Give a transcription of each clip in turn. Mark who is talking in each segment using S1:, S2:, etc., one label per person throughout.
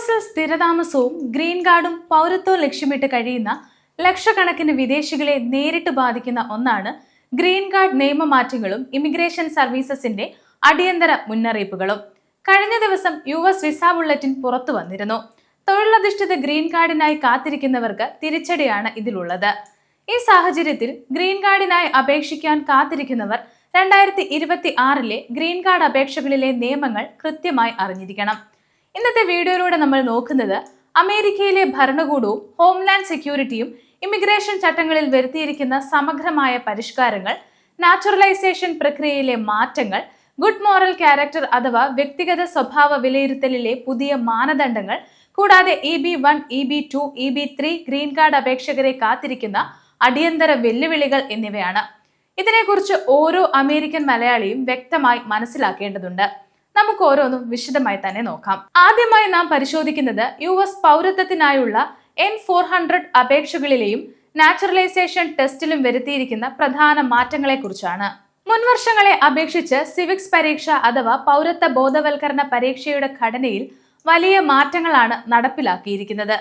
S1: എസിൽ സ്ഥിരതാമസവും ഗ്രീൻ കാർഡും പൗരത്വവും ലക്ഷ്യമിട്ട് കഴിയുന്ന ലക്ഷക്കണക്കിന് വിദേശികളെ നേരിട്ട് ബാധിക്കുന്ന ഒന്നാണ് ഗ്രീൻ കാർഡ് നിയമമാറ്റങ്ങളും ഇമിഗ്രേഷൻ സർവീസസിന്റെ അടിയന്തര മുന്നറിയിപ്പുകളും. കഴിഞ്ഞ ദിവസം US വിസ ബുള്ളറ്റിൻ പുറത്തു വന്നിരുന്നു. തൊഴിലധിഷ്ഠിത ഗ്രീൻ കാർഡിനായി കാത്തിരിക്കുന്നവർക്ക് തിരിച്ചടിയാണ് ഇതിലുള്ളത്. ഈ സാഹചര്യത്തിൽ ഗ്രീൻ കാർഡിനായി അപേക്ഷിക്കാൻ കാത്തിരിക്കുന്നവർ 2026 ഗ്രീൻ കാർഡ് അപേക്ഷകളിലെ നിയമങ്ങൾ കൃത്യമായി അറിഞ്ഞിരിക്കണം. ഇന്നത്തെ വീഡിയോയിലൂടെ നമ്മൾ നോക്കുന്നത് അമേരിക്കയിലെ ഭരണകൂടവും ഹോംലാൻഡ് സെക്യൂരിറ്റിയും ഇമിഗ്രേഷൻ ചട്ടങ്ങളിൽ വരുത്തിയിരിക്കുന്ന സമഗ്രമായ പരിഷ്കാരങ്ങൾ, നാച്ചുറലൈസേഷൻ പ്രക്രിയയിലെ മാറ്റങ്ങൾ, ഗുഡ് മോറൽ ക്യാരക്ടർ അഥവാ വ്യക്തിഗത സ്വഭാവ വിലയിരുത്തലിലെ പുതിയ മാനദണ്ഡങ്ങൾ, കൂടാതെ EB1, EB2, EB3 green card അപേക്ഷകരെ കാത്തിരിക്കുന്ന അടിയന്തര വെല്ലുവിളികൾ എന്നിവയാണ്. ഇതിനെക്കുറിച്ച് ഓരോ അമേരിക്കൻ മലയാളിയും വ്യക്തമായി മനസ്സിലാക്കേണ്ടതുണ്ട്. നമുക്ക് ഓരോന്നും വിശദമായി തന്നെ നോക്കാം. ആദ്യമായി നാം പരിശോധിക്കുന്നത് US പൗരത്വത്തിനായുള്ള N400 അപേക്ഷകളിലെയും നാച്ചുറലൈസേഷൻ ടെസ്റ്റിലും വരുത്തിയിരിക്കുന്ന പ്രധാന മാറ്റങ്ങളെ കുറിച്ചാണ്. മുൻവർഷങ്ങളെ അപേക്ഷിച്ച് സിവിക്സ് പരീക്ഷ അഥവാ പൗരത്വ ബോധവൽക്കരണ പരീക്ഷയുടെ ഘടനയിൽ വലിയ മാറ്റങ്ങളാണ് നടപ്പിലാക്കിയിരിക്കുന്നത്.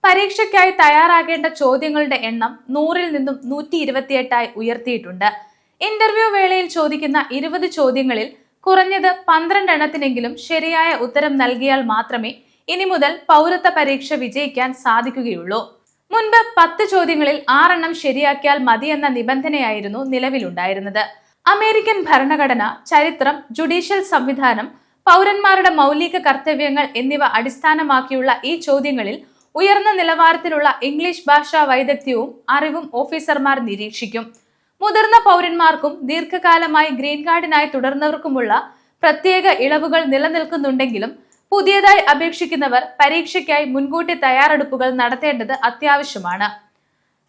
S1: പരീക്ഷയ്ക്കായി തയ്യാറാകേണ്ട ചോദ്യങ്ങളുടെ എണ്ണം 100-ൽ നിന്നും 128 ഉയർത്തിയിട്ടുണ്ട്. ഇന്റർവ്യൂ വേളയിൽ ചോദിക്കുന്ന 20 ചോദ്യങ്ങളിൽ കുറഞ്ഞത് 12 എണ്ണത്തിനെങ്കിലും ശരിയായ ഉത്തരം നൽകിയാൽ മാത്രമേ ഇനി മുതൽ പൗരത്വ പരീക്ഷ വിജയിക്കാൻ സാധിക്കുകയുള്ളൂ. മുൻപ് 10 ചോദ്യങ്ങളിൽ 6 എണ്ണം ശരിയാക്കിയാൽ മതിയെന്ന നിബന്ധനയായിരുന്നു നിലവിലുണ്ടായിരുന്നത്. അമേരിക്കൻ ഭരണഘടന, ചരിത്രം, ജുഡീഷ്യൽ സംവിധാനം, പൗരന്മാരുടെ മൗലിക കർത്തവ്യങ്ങൾ എന്നിവ അടിസ്ഥാനമാക്കിയുള്ള ഈ ചോദ്യങ്ങളിൽ ഉയർന്ന നിലവാരത്തിലുള്ള ഇംഗ്ലീഷ് ഭാഷാ വൈദഗ്ധ്യവും അറിവും ഓഫീസർമാർ നിരീക്ഷിക്കും. മുതിർന്ന പൗരന്മാർക്കും ദീർഘകാലമായി ഗ്രീൻ കാർഡിനായി തുടർന്നവർക്കുമുള്ള പ്രത്യേക ഇളവുകൾ നിലനിൽക്കുന്നുണ്ടെങ്കിലും പുതിയതായി അപേക്ഷിക്കുന്നവർ പരീക്ഷയ്ക്കായി മുൻകൂട്ടി തയ്യാറെടുപ്പുകൾ നടത്തേണ്ടത് അത്യാവശ്യമാണ്.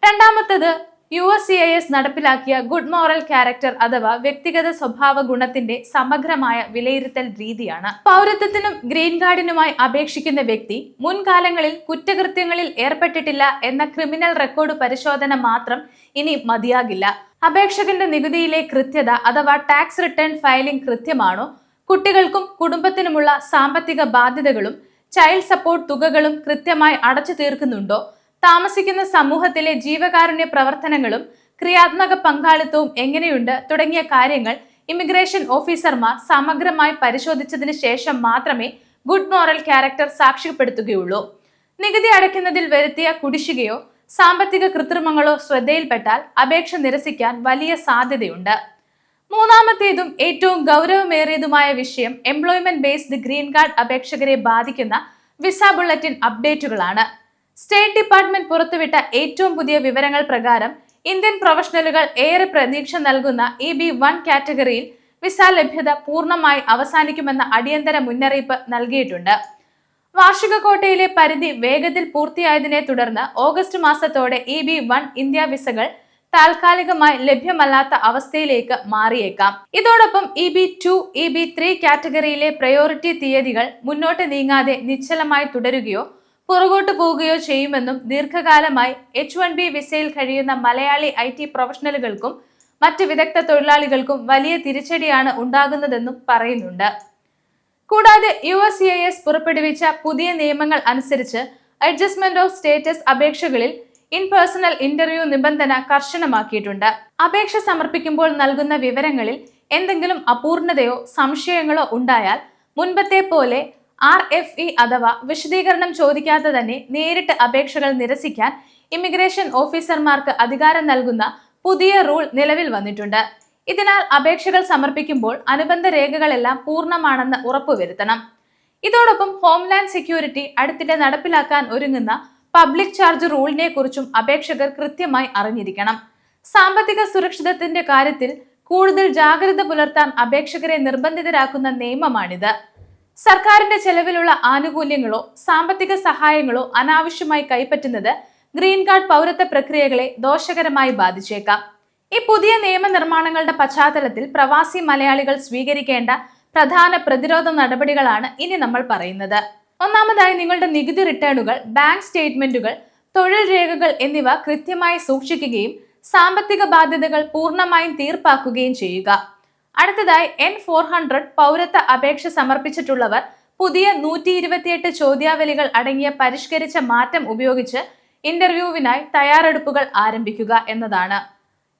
S1: രണ്ടാമത്തത് USCIS നടപ്പിലാക്കിയ ഗുഡ് മോറൽ ക്യാരക്ടർ അഥവാ വ്യക്തിഗത സ്വഭാവ ഗുണത്തിന്റെ സമഗ്രമായ വിലയിരുത്തൽ രീതിയാണ്. പൗരത്വത്തിനും ഗ്രീൻ കാർഡിനുമായി അപേക്ഷിക്കുന്ന വ്യക്തി മുൻകാലങ്ങളിൽ കുറ്റകൃത്യങ്ങളിൽ ഏർപ്പെട്ടിട്ടില്ല എന്ന ക്രിമിനൽ റെക്കോർഡ് പരിശോധന മാത്രം ഇനി മതിയാകില്ല. അപേക്ഷകന്റെ നികുതിയിലെ കൃത്യത അഥവാ ടാക്സ് റിട്ടേൺ ഫയലിംഗ് കൃത്യമാണോ, കുട്ടികൾക്കും കുടുംബത്തിനുമുള്ള സാമ്പത്തിക ബാധ്യതകളും ചൈൽഡ് സപ്പോർട്ട് തുകകളും കൃത്യമായി അടച്ചു തീർക്കുന്നുണ്ടോ, താമസിക്കുന്ന സമൂഹത്തിലെ ജീവകാരുണ്യ പ്രവർത്തനങ്ങളും ക്രിയാത്മക പങ്കാളിത്തവും എങ്ങനെയുണ്ട് തുടങ്ങിയ കാര്യങ്ങൾ ഇമിഗ്രേഷൻ ഓഫീസർമാർ സമഗ്രമായി പരിശോധിച്ചതിന് ശേഷം മാത്രമേ ഗുഡ് മോറൽ ക്യാരക്ടർ സാക്ഷ്യപ്പെടുത്തുകയുള്ളൂ. നികുതി അടയ്ക്കുന്നതിൽ വരുത്തിയ കുടിശ്ശികയോ സാമ്പത്തിക കൃത്രിമങ്ങളോ ശ്രദ്ധയിൽപ്പെട്ടാൽ അപേക്ഷ നിരസിക്കാൻ വലിയ സാധ്യതയുണ്ട്. മൂന്നാമത്തേതും ഏറ്റവും ഗൗരവമേറിയതുമായ വിഷയം എംപ്ലോയ്മെന്റ് ബേസ്ഡ് ഗ്രീൻ കാർഡ് അപേക്ഷകരെ ബാധിക്കുന്ന വിസ ബുള്ളറ്റിൻ അപ്ഡേറ്റുകളാണ്. സ്റ്റേറ്റ് ഡിപ്പാർട്ട്മെന്റ് പുറത്തുവിട്ട ഏറ്റവും പുതിയ വിവരങ്ങൾ പ്രകാരം ഇന്ത്യൻ പ്രൊഫഷണലുകൾ ഏറെ പ്രതീക്ഷ നൽകുന്ന EB1 കാറ്റഗറിയിൽ വിസ ലഭ്യത പൂർണ്ണമായി അവസാനിക്കുമെന്ന അടിയന്തര മുന്നറിയിപ്പ് നൽകിയിട്ടുണ്ട്. വാർഷിക കോട്ടയിലെ പരിധി വേഗത്തിൽ പൂർത്തിയായതിനെ തുടർന്ന് ഓഗസ്റ്റ് മാസത്തോടെ EB1 ഇന്ത്യ വിസകൾ താൽക്കാലികമായി ലഭ്യമല്ലാത്ത അവസ്ഥയിലേക്ക് മാറിയേക്കാം. ഇതോടൊപ്പം EB2, EB3 കാറ്റഗറിയിലെ പ്രയോറിറ്റി തീയതികൾ മുന്നോട്ട് നീങ്ങാതെ നിശ്ചലമായി തുടരുകയോ പുറകോട്ട് പോവുകയോ ചെയ്യുമെന്നും ദീർഘകാലമായി H1B വിസയിൽ കഴിയുന്ന മലയാളി IT പ്രൊഫഷണലുകൾക്കും മറ്റ് വിദഗ്ധ തൊഴിലാളികൾക്കും വലിയ തിരിച്ചടിയാണ് ഉണ്ടാകുന്നതെന്നും പറയുന്നുണ്ട്. കൂടാതെ USCIS പുറപ്പെടുവിച്ച പുതിയ നിയമങ്ങൾ അനുസരിച്ച് അഡ്ജസ്റ്റ്മെന്റ് ഓഫ് സ്റ്റേറ്റസ് അപേക്ഷകളിൽ ഇൻപേഴ്സണൽ ഇന്റർവ്യൂ നിബന്ധന കർശനമാക്കിയിട്ടുണ്ട്. അപേക്ഷ സമർപ്പിക്കുമ്പോൾ നൽകുന്ന വിവരങ്ങളിൽ എന്തെങ്കിലും അപൂർണതയോ സംശയങ്ങളോ ഉണ്ടായാൽ മുൻപത്തെ പോലെ RFE അഥവാ വിശദീകരണം ചോദിക്കാതെ തന്നെ നേരിട്ട് അപേക്ഷകൾ നിരസിക്കാൻ ഇമിഗ്രേഷൻ ഓഫീസർമാർക്ക് അധികാരം നൽകുന്ന പുതിയ റൂൾ നിലവിൽ വന്നിട്ടുണ്ട്. ഇതിനാൽ അപേക്ഷകൾ സമർപ്പിക്കുമ്പോൾ അനുബന്ധ രേഖകളെല്ലാം പൂർണ്ണമാണെന്ന് ഉറപ്പുവരുത്തണം. ഇതോടൊപ്പം ഹോംലാൻഡ് സെക്യൂരിറ്റി അടുത്തിടെ നടപ്പിലാക്കാൻ ഒരുങ്ങുന്ന പബ്ലിക് ചാർജ് റൂളിനെ കുറിച്ചും അപേക്ഷകർ കൃത്യമായി അറിഞ്ഞിരിക്കണം. സാമ്പത്തിക സുരക്ഷിതത്വത്തിന്റെ കാര്യത്തിൽ കൂടുതൽ ജാഗ്രത പുലർത്താൻ അപേക്ഷകരെ നിർബന്ധിതരാക്കുന്ന നിയമമാണിത്. സർക്കാരിന്റെ ചെലവിലുള്ള ആനുകൂല്യങ്ങളോ സാമ്പത്തിക സഹായങ്ങളോ അനാവശ്യമായി കൈപ്പറ്റുന്നത് ഗ്രീൻ കാർഡ് പൗരത്വ പ്രക്രിയകളെ ദോഷകരമായി ബാധിച്ചേക്കാം. ഈ പുതിയ നിയമനിർമ്മാണങ്ങളുടെ പശ്ചാത്തലത്തിൽ പ്രവാസി മലയാളികൾ സ്വീകരിക്കേണ്ട പ്രധാന പ്രതിരോധ നടപടികളാണ് ഇനി നമ്മൾ പറയുന്നത്. ഒന്നാമതായി നിങ്ങളുടെ നികുതി റിട്ടേണുകൾ, ബാങ്ക് സ്റ്റേറ്റ്മെന്റുകൾ, തൊഴിൽ രേഖകൾ എന്നിവ കൃത്യമായി സൂക്ഷിക്കുകയും സാമ്പത്തിക ബാധ്യതകൾ പൂർണ്ണമായും തീർപ്പാക്കുകയും ചെയ്യുക. അടുത്തതായി N400 പൗരത്വ അപേക്ഷ സമർപ്പിച്ചിട്ടുള്ളവർ പുതിയ 128 ചോദ്യാവലികൾ അടങ്ങിയ പരിഷ്കരിച്ച മാറ്റം ഉപയോഗിച്ച് ഇന്റർവ്യൂവിനായി തയ്യാറെടുപ്പുകൾ ആരംഭിക്കുക എന്നതാണ്.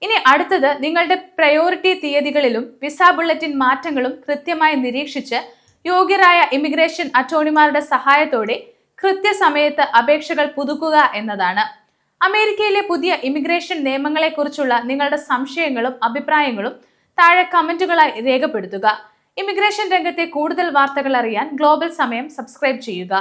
S1: ഇനി അടുത്തത് നിങ്ങളുടെ പ്രയോറിറ്റി തീയതികളിലും വിസ ബുള്ളറ്റിൻ മാറ്റങ്ങളും കൃത്യമായി നിരീക്ഷിച്ച് യോഗ്യരായ ഇമിഗ്രേഷൻ അറ്റോർണിമാരുടെ സഹായത്തോടെ കൃത്യസമയത്ത് അപേക്ഷകൾ പുതുക്കുക എന്നതാണ്. അമേരിക്കയിലെ പുതിയ ഇമിഗ്രേഷൻ നിയമങ്ങളെക്കുറിച്ചുള്ള നിങ്ങളുടെ സംശയങ്ങളും അഭിപ്രായങ്ങളും താഴെ കമന്റുകളായി രേഖപ്പെടുത്തുക. ഇമിഗ്രേഷൻ രംഗത്തെ കൂടുതൽ വാർത്തകൾ അറിയാൻ ഗ്ലോബൽ സമയം സബ്സ്ക്രൈബ് ചെയ്യുക.